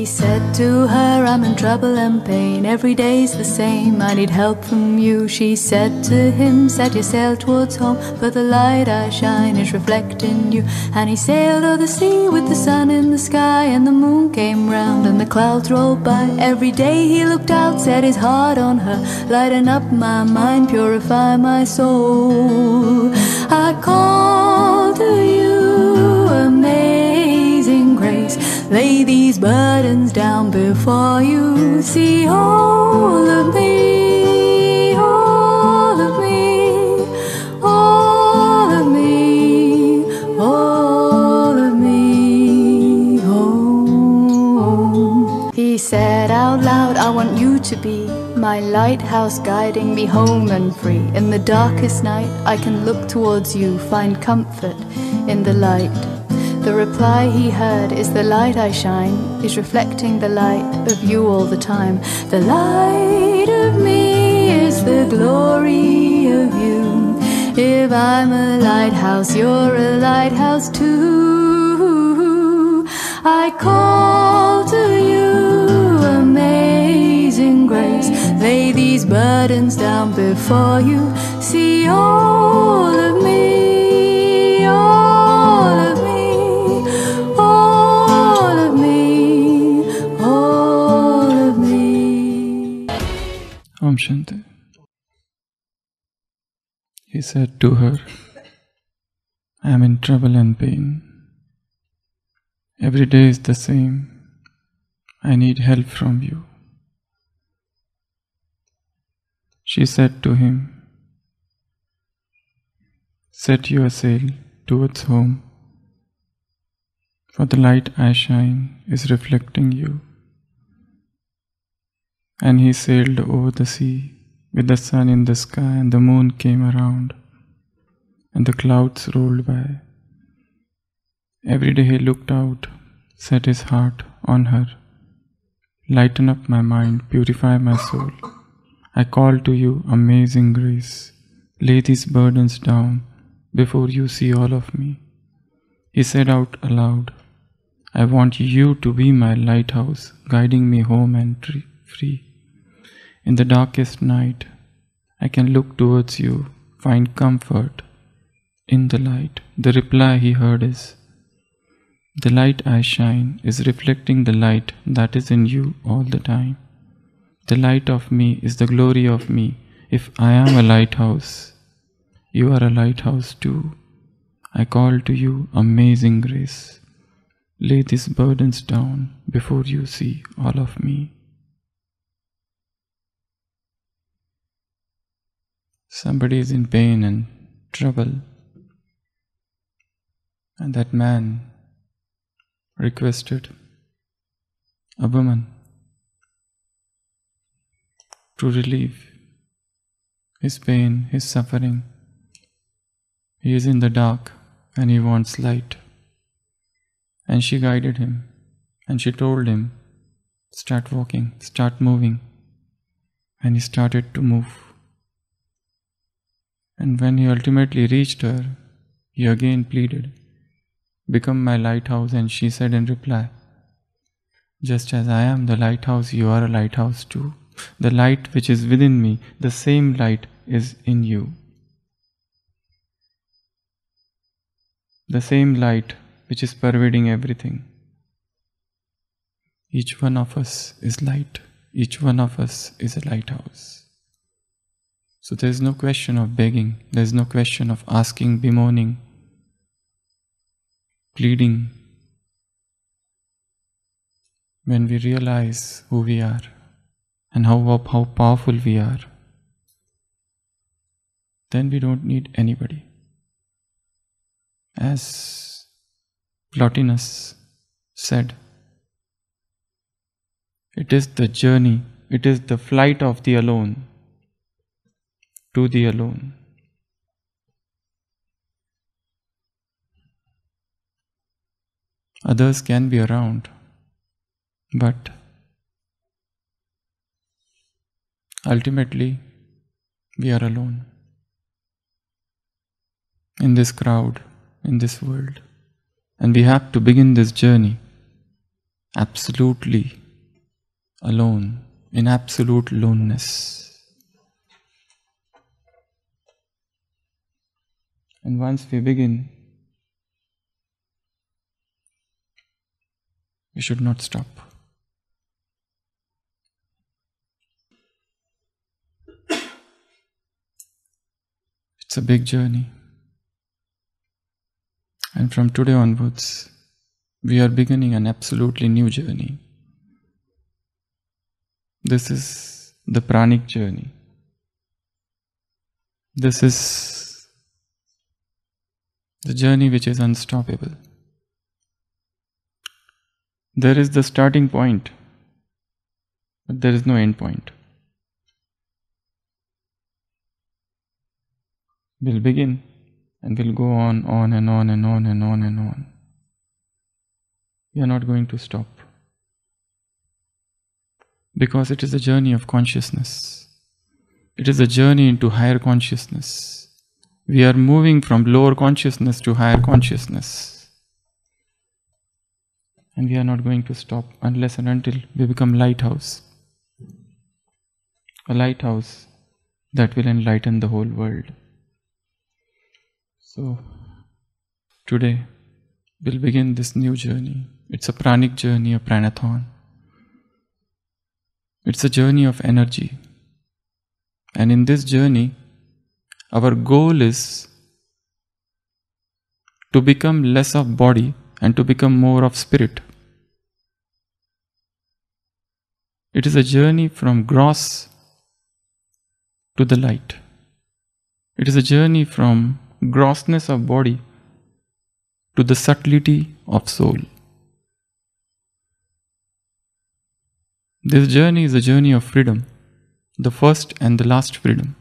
said to her, I'm in trouble and pain, every day's the same, I need help from you. She said to him, set your sail towards home, for the light I shine is reflecting you. And he sailed o'er the sea with the sun in the sky, and the moon came round and the clouds rolled by. Every day he looked out, set his heart on her, lighten up my mind, purify my soul. I call to you, amazing grace, lay these burdens down before you. See all of me, all of me, all of me, all of me. Oh. He said out loud, I want you to be my lighthouse, guiding me home and free. In the darkest night I can look towards you, find comfort in the light. The reply he heard is, the light I shine is reflecting the light of you all the time. The light of me is the glory of you. If I'm a lighthouse, you're a lighthouse too. I call to you, amazing grace, lay these burdens down before you. See all of me, all of me, all of me, all of me. Om Shanti. He said to her, I am in trouble and pain. Every day is the same. I need help from you. She said to him, set your sail towards home, for the light I shine is reflecting you. And he sailed over the sea with the sun in the sky, and the moon came around, and the clouds rolled by. Every day he looked out, set his heart on her, lighten up my mind, purify my soul. I call to you, amazing grace, lay these burdens down before you see all of me. He said out aloud, I want you to be my lighthouse, guiding me home and free. In the darkest night, I can look towards you, find comfort in the light. The reply he heard is, the light I shine is reflecting the light that is in you all the time. The light of me is the glory of me. If I am a lighthouse, you are a lighthouse too. I call to you, amazing grace, lay these burdens down before you see all of me. Somebody is in pain and trouble, and that man requested a woman to relieve his pain, his suffering. He is in the dark and he wants light. And she guided him and she told him, start walking, start moving. And he started to move. And when he ultimately reached her, he again pleaded, become my lighthouse. And she said in reply, just as I am the lighthouse, you are a lighthouse too. The light which is within me, the same light is in you. The same light which is pervading everything. Each one of us is light. Each one of us is a lighthouse. So there is no question of begging. There is no question of asking, bemoaning, pleading. When we realize who we are and how powerful we are, then we don't need anybody. As Plotinus said, it is the journey, it is the flight of the alone to the alone. Others can be around, but ultimately we are alone in this crowd, in this world. And we have to begin this journey absolutely alone, in absolute loneness. And once we begin, we should not stop. It's a big journey. And from today onwards, we are beginning an absolutely new journey. This is the Pranic journey. This is the journey which is unstoppable. There is the starting point, but there is no end point. We'll begin and we'll go on and on and on and on and on. We are not going to stop. Because it is a journey of consciousness. It is a journey into higher consciousness. We are moving from lower consciousness to higher consciousness. And we are not going to stop unless and until we become lighthouse. A lighthouse that will enlighten the whole world. So, today we'll begin this new journey. It's a pranic journey, a pranathon. It's a journey of energy. And in this journey, our goal is to become less of body and to become more of spirit. It is a journey from gross to the light. It is a journey from grossness of body to the subtlety of soul. This journey is a journey of freedom, the first and the last freedom.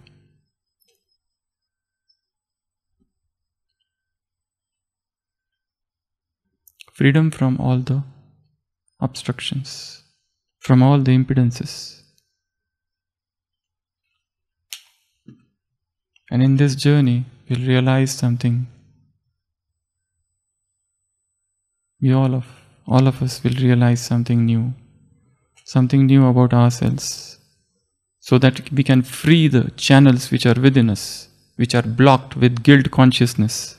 Freedom from all the obstructions, from all the impedances. And in this journey, we'll realize something. All of us will realize something new about ourselves, so that we can free the channels which are within us, which are blocked with guilt consciousness.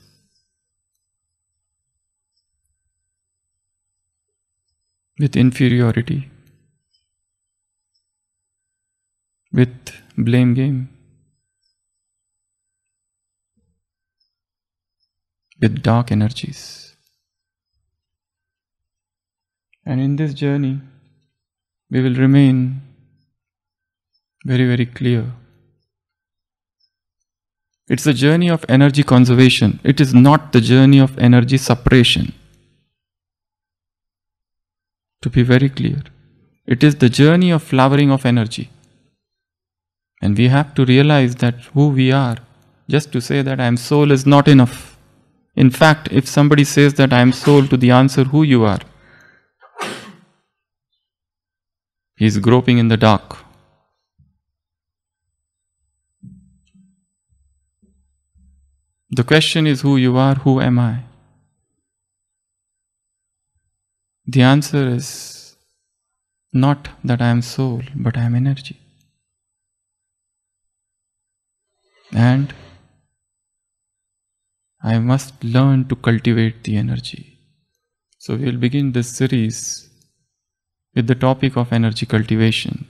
With inferiority, with blame game, with dark energies. And in this journey, we will remain very, very clear. It's a journey of energy conservation. It is not the journey of energy suppression. To be very clear, it is the journey of flowering of energy. And we have to realize that who we are. Just to say that I am soul is not enough. In fact, if somebody says that I am soul to the answer who you are, he is groping in the dark. The question is who you are, who am I? The answer is not that I am soul, but I am energy. And I must learn to cultivate the energy. So we will begin this series with the topic of energy cultivation.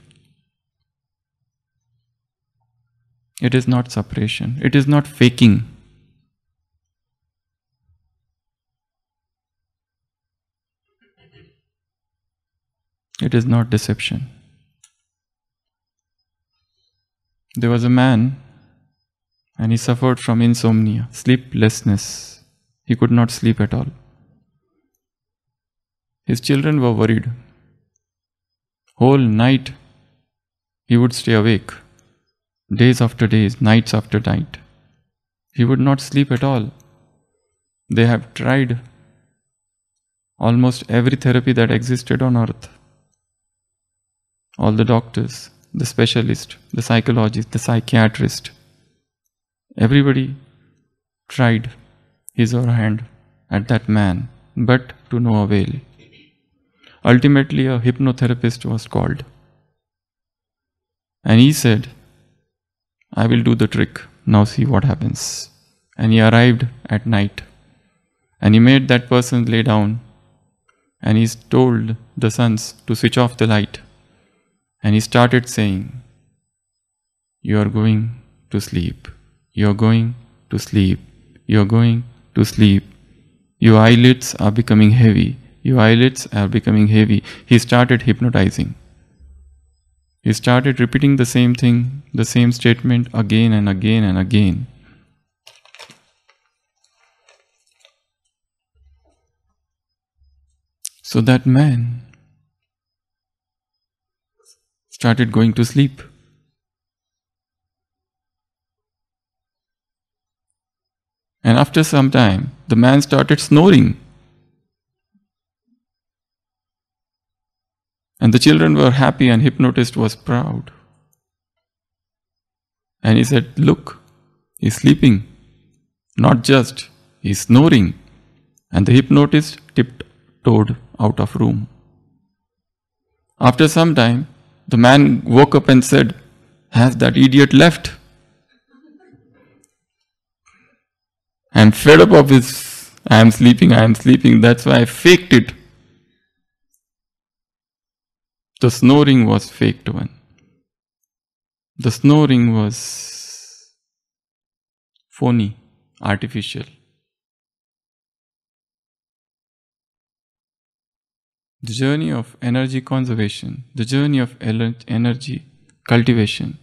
It is not suppression. It is not faking. It is not deception. There was a man and he suffered from insomnia, sleeplessness. He could not sleep at all. His children were worried. Whole night he would stay awake, days after days, nights after night. He would not sleep at all. They have tried almost every therapy that existed on earth. All the doctors, the specialist, the psychologist, the psychiatrist, everybody tried his or her hand at that man, but to no avail. Ultimately, a hypnotherapist was called. And he said, I will do the trick. Now see what happens. And he arrived at night. And he made that person lay down. And he told the sons to switch off the light. And he started saying, you are going to sleep. You are going to sleep. You are going to sleep. Your eyelids are becoming heavy. Your eyelids are becoming heavy. He started hypnotizing. He started repeating the same thing, the same statement again and again and again. So that man started going to sleep. And after some time, the man started snoring. And the children were happy and hypnotist was proud. And he said, look, he's sleeping. Not just, he's snoring. And the hypnotist tiptoed out of room. After some time, the man woke up and said, has that idiot left? I'm fed up of his, I am sleeping, that's why I faked it. The snoring was faked one. The snoring was phony, artificial. The journey of energy conservation, the journey of energy cultivation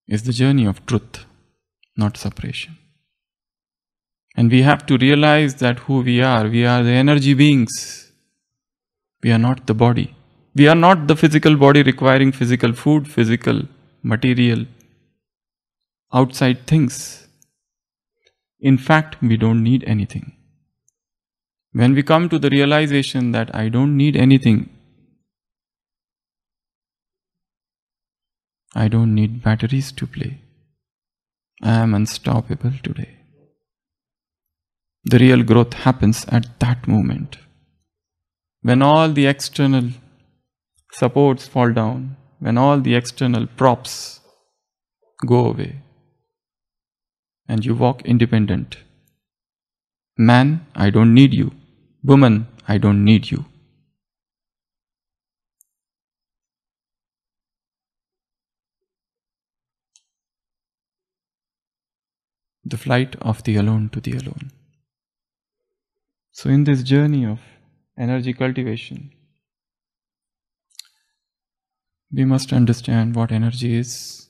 is the journey of truth, not separation. And we have to realize that who we are the energy beings. We are not the body. We are not the physical body requiring physical food, physical material, outside things. In fact, we don't need anything. When we come to the realization that I don't need anything, I don't need batteries to play. I am unstoppable today. The real growth happens at that moment. When all the external supports fall down, when all the external props go away, and you walk independent. Man, I don't need you. Woman, I don't need you. The flight of the alone to the alone. So in this journey of energy cultivation, we must understand what energy is.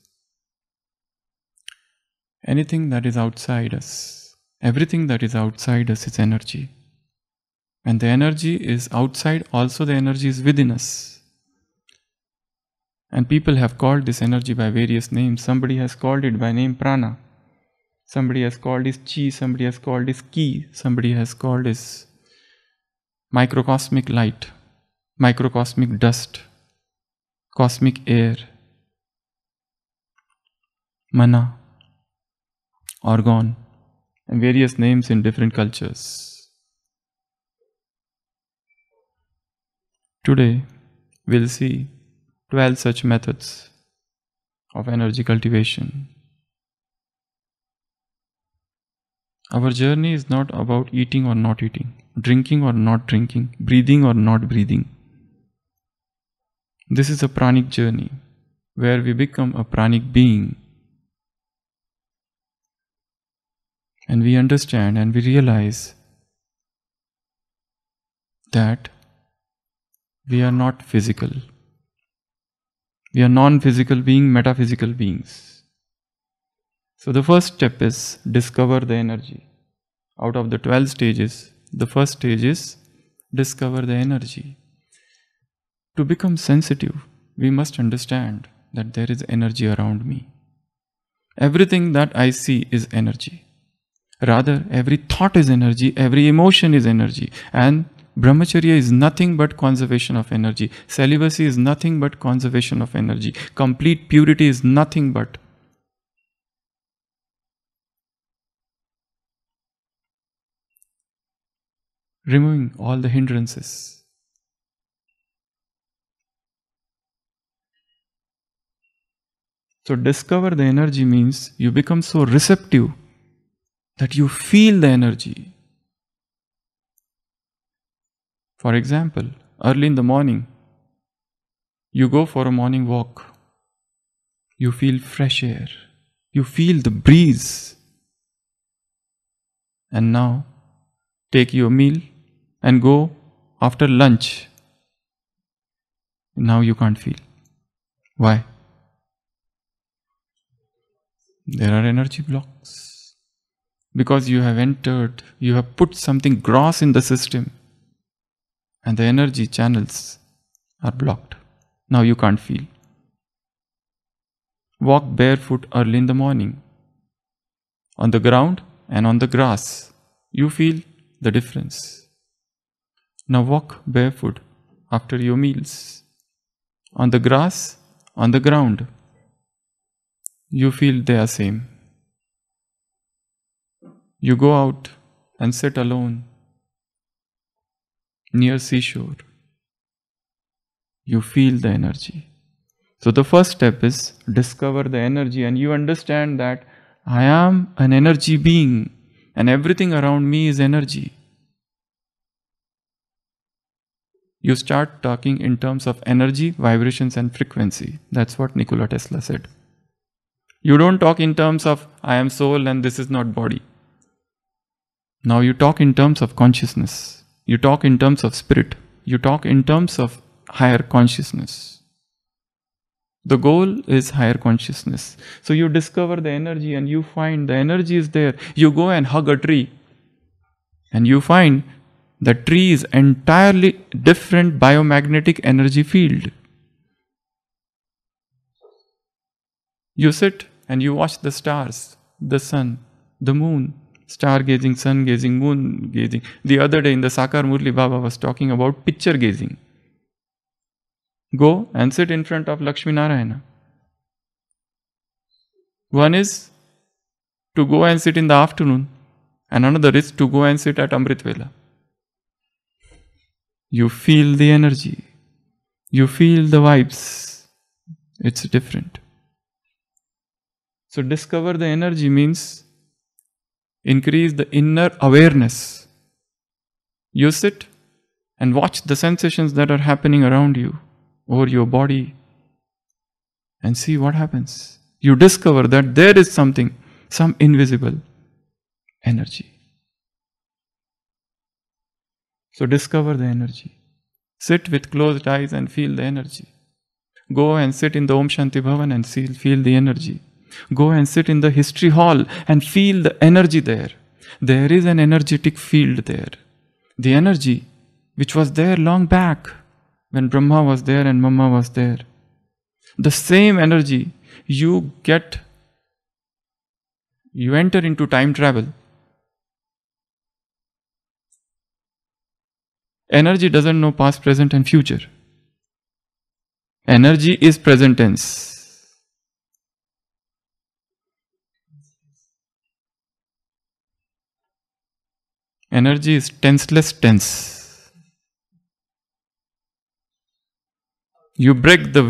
Anything that is outside us, everything that is outside us is energy. And the energy is outside, also the energy is within us. And people have called this energy by various names. Somebody has called it by name prana. Somebody has called it chi, somebody has called it ki, somebody has called it microcosmic light, microcosmic dust, cosmic air, mana, organ, and various names in different cultures. Today, we'll see 12 such methods of energy cultivation. Our journey is not about eating or not eating, drinking or not drinking, breathing or not breathing. This is a pranic journey where we become a pranic being. And we understand and we realize that we are not physical. We are non-physical beings, metaphysical beings. So the first step is discover the energy. Out of the 12 stages, the first stage is discover the energy. To become sensitive, we must understand that there is energy around me. Everything that I see is energy. Rather, every thought is energy, every emotion is energy. And brahmacharya is nothing but conservation of energy. Celibacy is nothing but conservation of energy. Complete purity is nothing but removing all the hindrances. So discover the energy means you become so receptive that you feel the energy. For example, early in the morning, you go for a morning walk. You feel fresh air. You feel the breeze. And now, take your meal and go after lunch. Now you can't feel. Why? There are energy blocks. Because you have put something gross in the system, and the energy channels are blocked. Now you can't feel. Walk barefoot early in the morning. On the ground and on the grass, you feel the difference. Now walk barefoot after your meals. On the grass, on the ground, you feel they are same. You go out and sit alone near seashore. You feel the energy. So the first step is discover the energy, and you understand that I am an energy being and everything around me is energy. You start talking in terms of energy, vibrations and frequency. That's what Nikola Tesla said. You don't talk in terms of I am soul and this is not body. Now you talk in terms of consciousness. You talk in terms of spirit. You talk in terms of higher consciousness. The goal is higher consciousness. So you discover the energy and you find the energy is there. You go and hug a tree and you find the tree is entirely different biomagnetic energy field. You sit and you watch the stars, the sun, the moon, star gazing, sun gazing, moon gazing. The other day in the Sakar Murli, Baba was talking about picture gazing. Go and sit in front of Lakshmi Narayana. One is to go and sit in the afternoon, and another is to go and sit at Amrit Vela. You feel the energy. You feel the vibes. It's different. So discover the energy means increase the inner awareness. You sit and watch the sensations that are happening around you, over your body, and see what happens. You discover that there is something, some invisible energy. So discover the energy. Sit with closed eyes and feel the energy. Go and sit in the Om Shanti Bhavan and feel the energy. Go and sit in the history hall and feel the energy there. There is an energetic field there. The energy which was there long back when Brahma was there and Mama was there. The same energy you enter into time travel. Energy doesn't know past, present and future. Energy is present tense. Energy is tenseless tense. You break the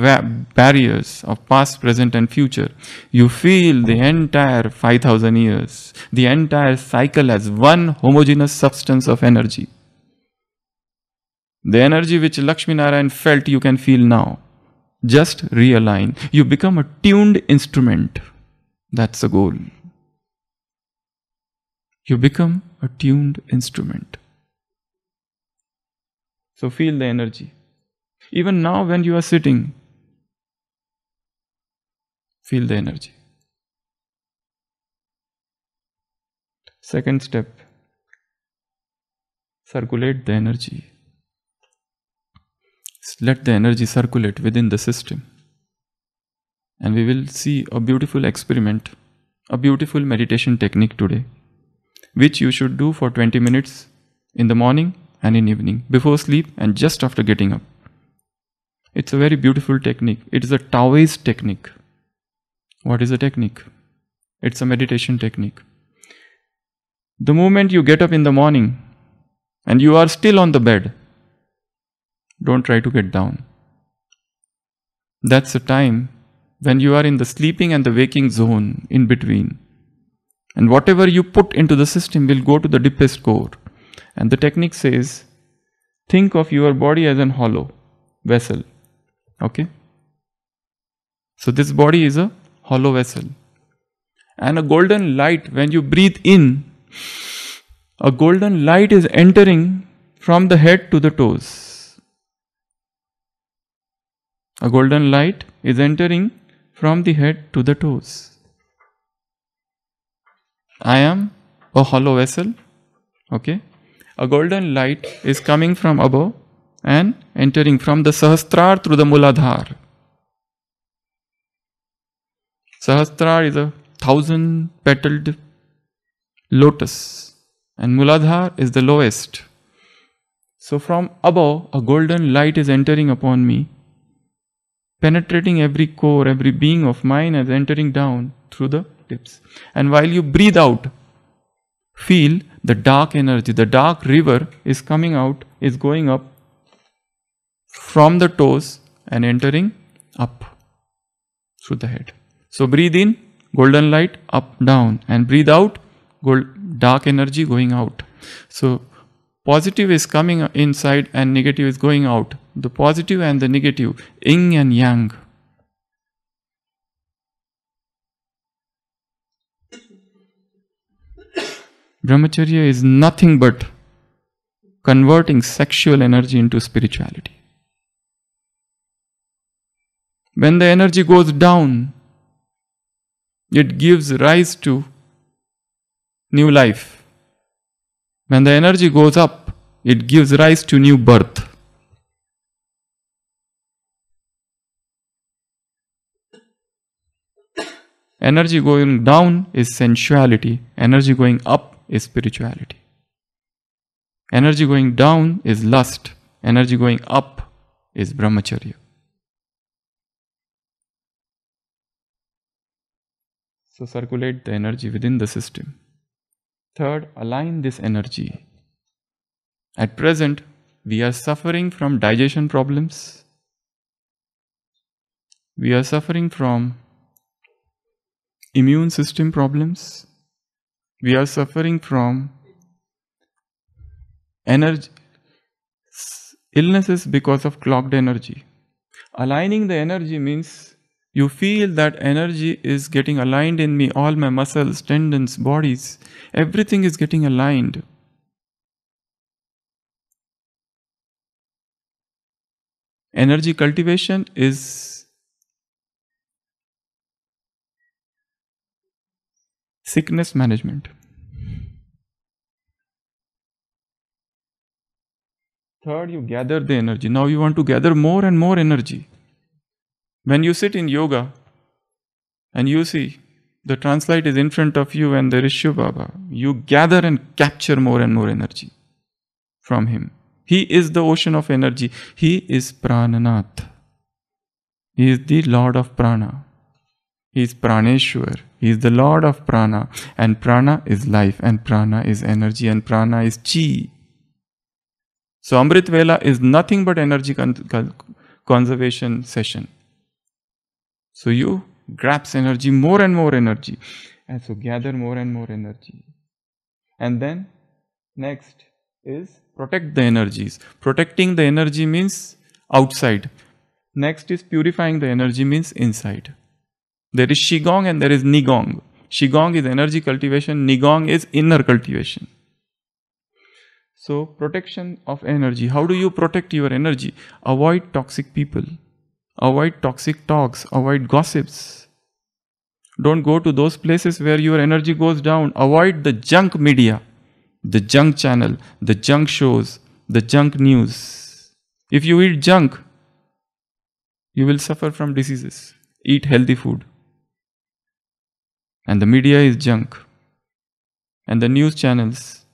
barriers of past, present and future. You feel the entire 5,000 years, the entire cycle as one homogeneous substance of energy. The energy which Lakshmi Narayan felt you can feel now. Just realign. You become a tuned instrument. That's the goal. You become a tuned instrument. So feel the energy. Even now when you are sitting, feel the energy. Second step, circulate the energy. Let the energy circulate within the system. And we will see a beautiful experiment, a beautiful meditation technique today, which you should do for 20 minutes in the morning and in evening, before sleep and just after getting up. It's a very beautiful technique. It is a Taoist technique. What is a technique? It's a meditation technique. The moment you get up in the morning and you are still on the bed, don't try to get down. That's the time when you are in the sleeping and the waking zone in between. And whatever you put into the system will go to the deepest core. And the technique says, think of your body as an hollow vessel. Okay? So this body is a hollow vessel. And a golden light, when you breathe in, a golden light is entering from the head to the toes. A golden light is entering from the head to the toes. I am a hollow vessel. Okay? A golden light is coming from above and entering from the Sahasrar through the Muladhar. Sahasrar is a 1,000-petaled lotus and Muladhar is the lowest. So from above, a golden light is entering upon me, penetrating every core, every being of mine, as entering down through the tips. And while you breathe out, feel the dark energy, the dark river is coming out, is going up from the toes and entering up through the head. So breathe in, golden light, up, down, and breathe out, dark energy going out. So positive is coming inside and negative is going out. The positive and the negative, yin and yang. Brahmacharya is nothing but converting sexual energy into spirituality. When the energy goes down, it gives rise to new life. When the energy goes up, it gives rise to new birth. Energy going down is sensuality. Energy going up is spirituality. Energy going down is lust. Energy going up is brahmacharya. So circulate the energy within the system. Third, align this energy. At present, we are suffering from digestion problems. We are suffering from immune system problems. We are suffering from illnesses because of clogged energy. Aligning the energy means you feel that energy is getting aligned in me, all my muscles, tendons, bodies, everything is getting aligned. Energy cultivation is sickness management. Third, you gather the energy. Now you want to gather more and more energy. When you sit in yoga and you see the translate is in front of you and there is Shiva Baba, you gather and capture more and more energy from him. He is the ocean of energy. He is Prananath. He is the Lord of Prana. He is Praneshwar. He is the Lord of Prana. And Prana is life and Prana is energy and Prana is Chi. So Amrit Vela is nothing but energy conservation session. So you grasp energy, more and more energy. And so gather more and more energy. And then next is protect the energies. Protecting the energy means outside. Next is purifying the energy means inside. There is Qigong and there is Nigong. Qigong is energy cultivation, Nigong is inner cultivation. So protection of energy. How do you protect your energy? Avoid toxic people. Avoid toxic talks. Avoid gossips. Don't go to those places where your energy goes down. Avoid the junk media, the junk channel, the junk shows, the junk news. If you eat junk, you will suffer from diseases. Eat healthy food. And the media is junk. And the news channels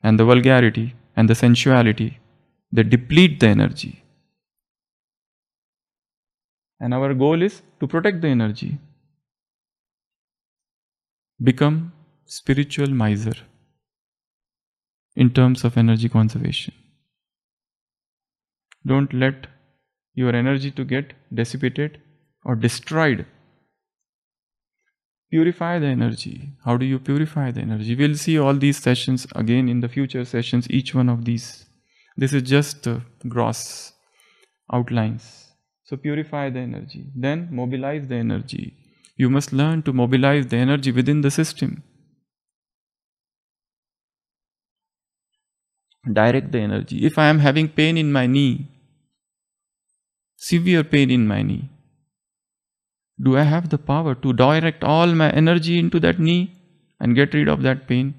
and the vulgarity and the sensuality, they deplete the energy. And our goal is to protect the energy. Become spiritual miser. in terms of energy conservation. Don't let your energy to get dissipated or destroyed. Purify the energy. How do you purify the energy? We'll see all these sessions again in the future sessions, each one of these. This is just gross outlines. So purify the energy. Then mobilize the energy. You must learn to mobilize the energy within the system. Direct the energy. If I am having pain in my knee, severe pain in my knee, do I have the power to direct all my energy into that knee and get rid of that pain?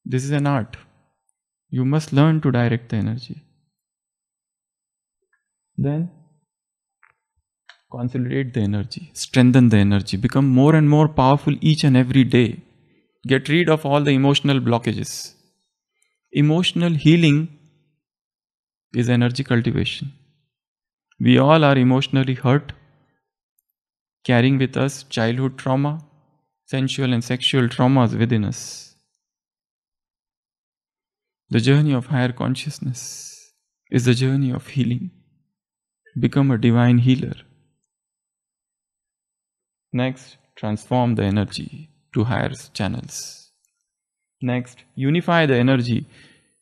This is an art. You must learn to direct the energy. Then consolidate the energy, strengthen the energy, become more and more powerful each and every day. Get rid of all the emotional blockages. Emotional healing is energy cultivation. We all are emotionally hurt, carrying with us childhood trauma, sensual and sexual traumas within us. The journey of higher consciousness is the journey of healing. Become a divine healer. Next, transform the energy to higher channels. Next, unify the energy.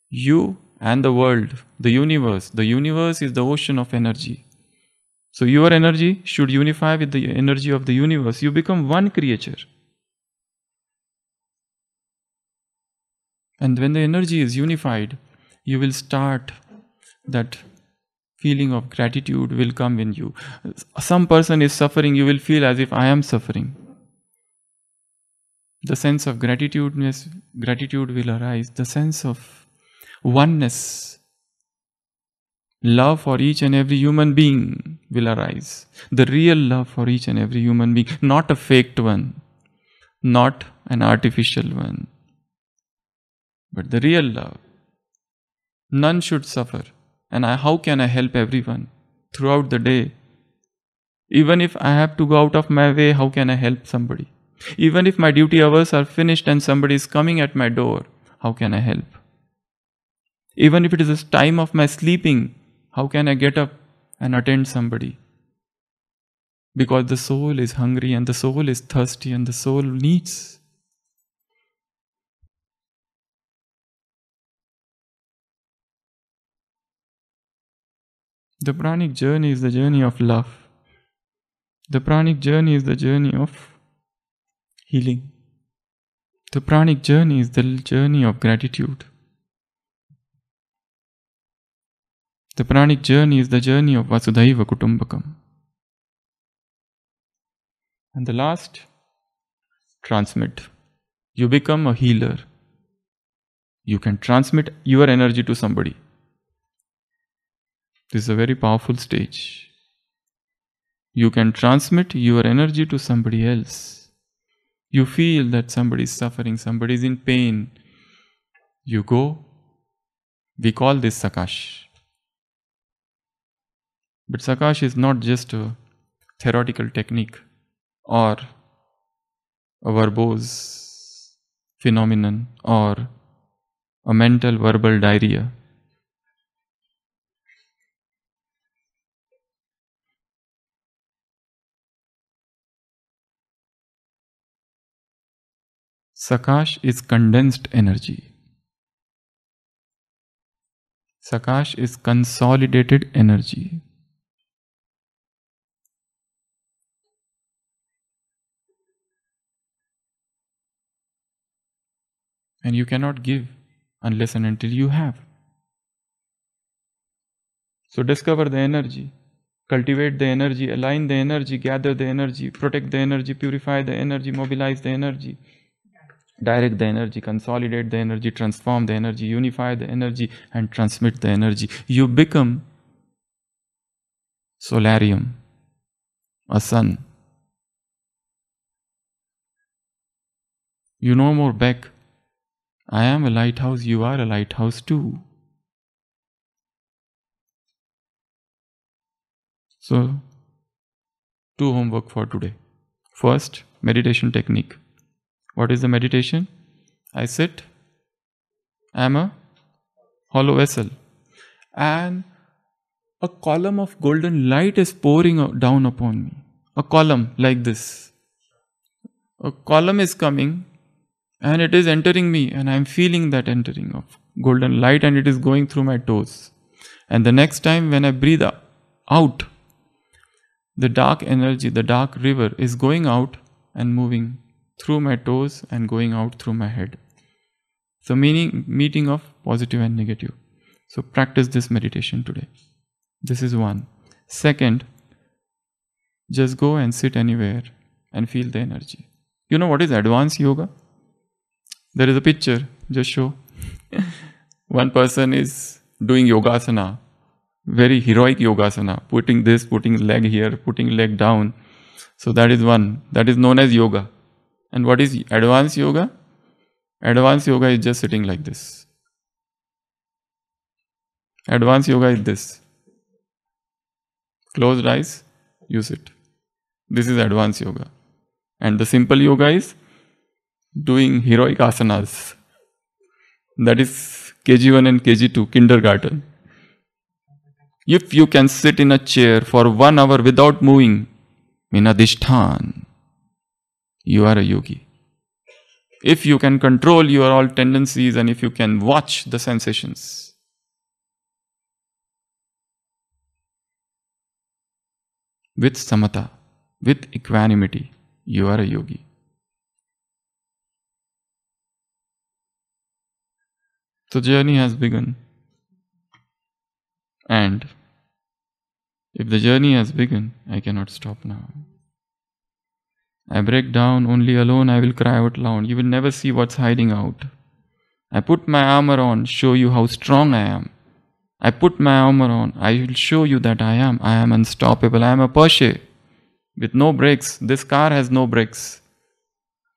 You and the world, the universe. The universe is the ocean of energy. So your energy should unify with the energy of the universe. You become one creature. And when the energy is unified, you will start that feeling of gratitude will come in you. Some person is suffering, you will feel as if I am suffering. The sense of gratitude will arise. The sense of oneness, love for each and every human being will arise. The real love for each and every human being, not a faked one, not an artificial one, but the real love. None should suffer. And how can I help everyone throughout the day? Even if I have to go out of my way, how can I help somebody? Even if my duty hours are finished and somebody is coming at my door, how can I help? Even if it is the time of my sleeping, how can I get up and attend somebody? Because the soul is hungry and the soul is thirsty and the soul needs. The pranic journey is the journey of love. The pranic journey is the journey of healing. The pranic journey is the journey of gratitude. The pranic journey is the journey of Vasudhaiva Kutumbakam. And the last, transmit. You become a healer. You can transmit your energy to somebody. This is a very powerful stage. You can transmit your energy to somebody else. You feel that somebody is suffering, somebody is in pain. You go. We call this Sakash. But Sakash is not just a theoretical technique or a verbose phenomenon or a mental verbal diarrhea. Sakash is condensed energy. Sakash is consolidated energy. And you cannot give unless and until you have. So discover the energy, cultivate the energy, align the energy, gather the energy, protect the energy, purify the energy, mobilize the energy, direct the energy, consolidate the energy, transform the energy, unify the energy, and transmit the energy. You become solarium, a sun. You no more beg, I am a lighthouse, you are a lighthouse too. So, 2 homework for today. First, meditation technique. What is the meditation? I sit I am a hollow vessel. And a column of golden light is pouring down upon me. A column like this. A column is coming and it is entering me, and I am feeling that entering of golden light, and it is going through my toes. And the next time when I breathe out, the dark energy, the dark river is going out and moving through my toes and going out through my head. So meeting of positive and negative. So practice this meditation today. This is one. Second, just go and sit anywhere and feel the energy. You know what is advanced yoga? There is a picture, just show. One person is doing yogasana, very heroic yogasana, putting this, putting leg here, putting leg down. So that is one. That is known as yoga. And what is advanced yoga? Advanced yoga is just sitting like this. Advanced yoga is this. Closed eyes, you sit. This is advanced yoga. And the simple yoga is doing heroic asanas. That is KG1 and KG2, kindergarten. If you can sit in a chair for 1 hour without moving, minadhishthan, you are a yogi. If you can control your all tendencies and if you can watch the sensations, with samatha, with equanimity, you are a yogi. So journey has begun. And if the journey has begun, I cannot stop now. I break down, only alone I will cry out loud. You will never see what's hiding out. I put my armor on, show you how strong I am. I put my armor on, I will show you that I am unstoppable. I am a Porsche with no brakes. This car has no brakes.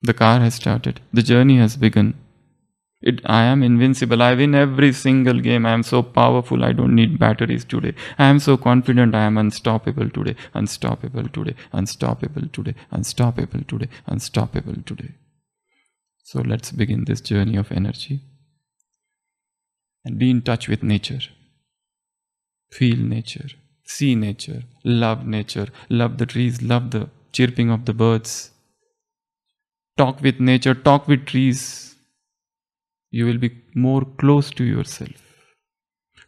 The car has started. The journey has begun. I am invincible. I win every single game. I am so powerful. I don't need batteries today. I am so confident. I am unstoppable today. Unstoppable today. Unstoppable today. Unstoppable today. Unstoppable today. So let's begin this journey of energy and be in touch with nature. Feel nature. See nature. Love nature. Love the trees. Love the chirping of the birds. Talk with nature. Talk with trees. You will be more close to yourself.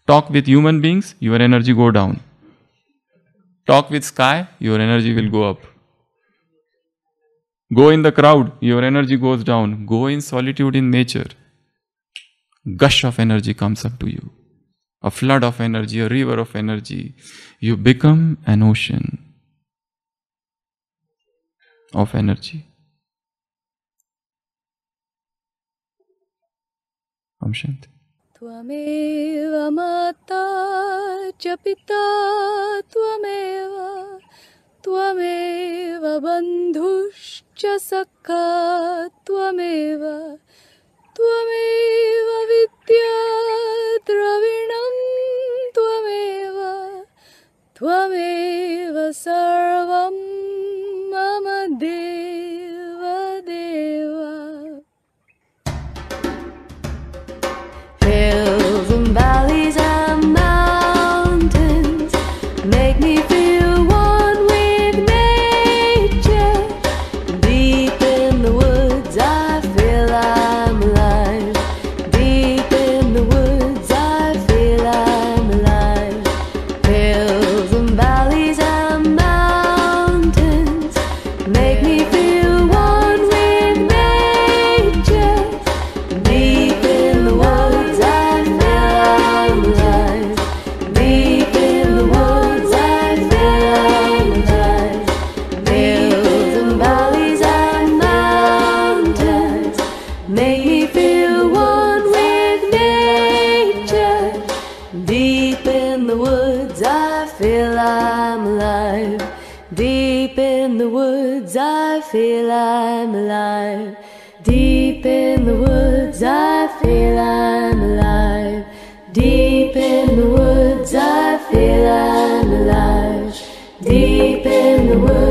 Talk with human beings, your energy go down. Talk with sky, your energy will go up. Go in the crowd, your energy goes down. Go in solitude in nature. Gush of energy comes up to you. A flood of energy, a river of energy. You become an ocean of energy. Om Shanti. Tvameva mata cha pita tvameva, tvameva bandhushcha sakha tvameva, tvameva vidya dravinam tvameva, tvameva sarvam mama deva deva. Hills and valleys and mountains make me feel one with nature. Deep in the woods I feel I'm alive. Deep in the woods I feel I'm alive. Hills and valleys and mountains make me feel one with nature. Deep in the woods I feel I'm alive. Deep in the woods I feel I'm alive. Hills and valleys and mountains make me feel one with nature. Deep in the woods I feel I'm alive. Deep in the woods I feel I'm alive. Deep in the woods I feel I'm alive. Deep in the woods I feel I'm alive. Deep in the woods